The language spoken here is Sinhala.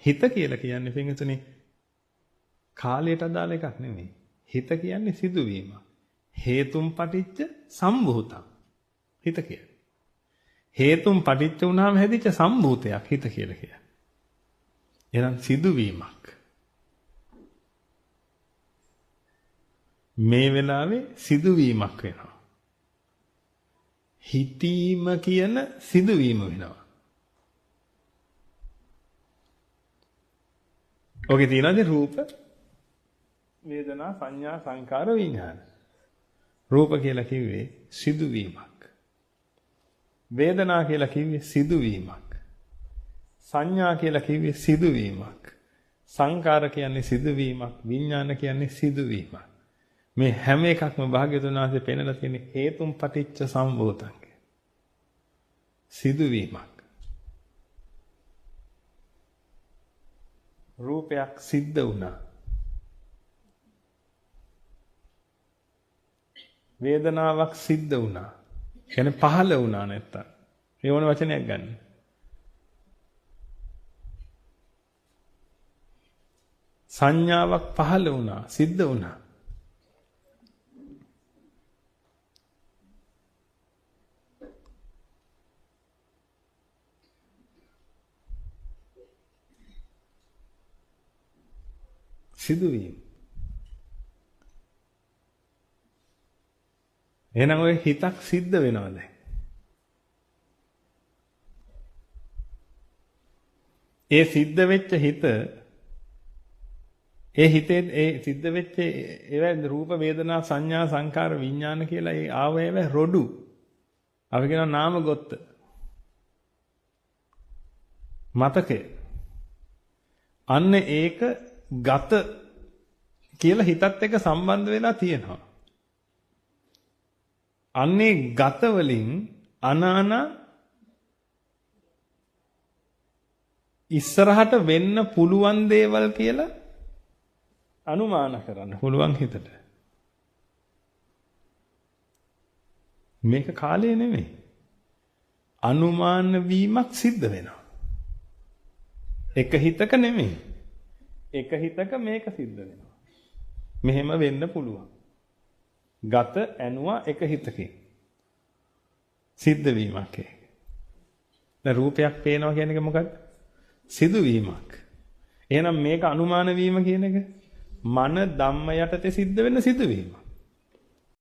හිත කියලා කියන්නේ පින්තුනේ කාලයට අදාළ එකක් නෙමෙයි. හිත කියන්නේ සිදුවීම. හේතුම් පටිච්ච සම්භූතං. හිත කියන්නේ. හේතුම් පටිච්ච වුණාම හැදිච්ච සම්භූතයක් හිත කියලා කියන්නේ. එහෙනම් සිදුවීමක්. මේ වෙලාවේ සිදුවීමක් වෙනවා. හිතීම කියන සිදුවීම වෙනවා. ඔකේ තියෙනවාද රූප වේදනා සංඥා සංකාර විඥාන. රූප කියලා කිව්වේ සිදුවීමක්. වේදනා කියලා කිව්වේ සිදුවීමක්. සංඥා කියලා කිව්වේ සිදුවීමක්. සංකාර කියන්නේ සිදුවීමක්. විඥාන කියන්නේ සිදුවීමක්. මේ හැම එකක්ම භාග්‍යවතුන් වහන්සේ පෙන්වලා තියෙන හේතුම් පටිච්ච සම්භූතං සිදුවීමක්. රූපයක් සිද්ධ වුණා. වේදනාවක් සිද්ධ වුණා. කියන්නේ පහළ වුණා නැත්තම්. ඒ වුණ වචනයක් ගන්න. සංඥාවක් පහළ වුණා, සිද්ධ වුණා. සිදුවීම. එහෙනම් ඔය හිතක් සිද්ධ වෙනවා දැන්. ඒ සිද්ධ වෙච්ච හිත ඒ හිතේ ඒ සිද්ධ වෙච්ච ඒවා රූප වේදනා සංඥා සංකාර විඥාන කියලා ඒ ආවේව රොඩු. අපි කියනවා නාම ගොත්ත. මතකය. අන්න ඒක ගත කියලා හිතත් එක්ක සම්බන්ධ වෙලා තියෙනවා. අන්නේ ගත වලින් අනාන ඉස්සරහට වෙන්න පුළුවන් දේවල් කියලා අනුමාන කරන්න පුළුවන් හිතට. මේක කාලය නෙමෙයි. අනුමාන වීමක් සිද්ධ වෙනවා. එක හිතක නෙමෙයි. එක හිතක මේක සිද්ධ වෙනවා. මෙහෙම වෙන්න පුළුවන්. ගත ඇනුවා එක හිතකින්. සිද්ධ වීමක් ඒක. දැන් රූපයක් පේනවා කියන එක මොකක්ද? සිදුවීමක්. එහෙනම් මේක අනුමාන වීම කියන එක මන ධම්ම යටතේ සිද්ධ වෙන සිදුවීමක්.